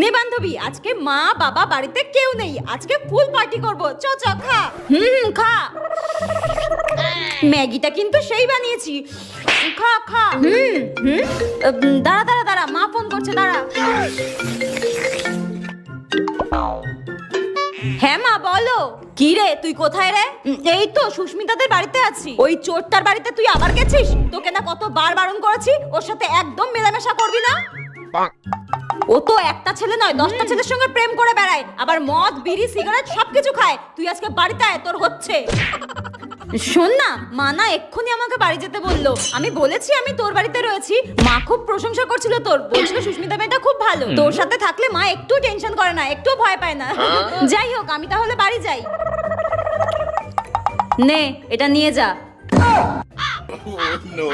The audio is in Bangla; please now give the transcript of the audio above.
নে বান্ধবী, আজকে মা বাবা বাড়িতে কেউ নেই, আজকে ফুল পার্টি করবো। চ চ খা। খা। ম্যাগিটা কিন্তু সেই বানিয়েছি। খা খা। দাঁড়া দাঁড়া দাঁড়া, মা ফোন করছে, দাঁড়া। হ্যাঁ মা বলো। কি রে, তুই কোথায় রে? এই তো সুস্মিতাদের বাড়িতে আছি। ওই চোরটার বাড়িতে তুই আবার গেছিস? তোকে না কতবার বারণ করেছি ওর সাথে একদম মেলামেশা করবি না। ও তো একটা ছেলে নয়, 10টা ছেলের সঙ্গে প্রেম করে বেড়ায়, আবার মদ বিড়ি সিগারেট সবকিছু খায়। তুই আজকে বাড়িতে আয়, তোর হচ্ছে। শোন না, মা না এক্ষুনি আমাকে বাড়ি যেতে বললো। আমি বলেছি আমি তোর বাড়িতে রয়েছি। মা খুব প্রশংসা করছিল তোর, বলছিল সুস্মিতা মেয়েটা খুব ভালো। তোর সাথে থাকলে মা একটু টেনশন করে না, একটু ভয় পায় না। যাই হোক, আমি তাহলে বাড়ি যাই। নে এটা নিয়ে যা। no.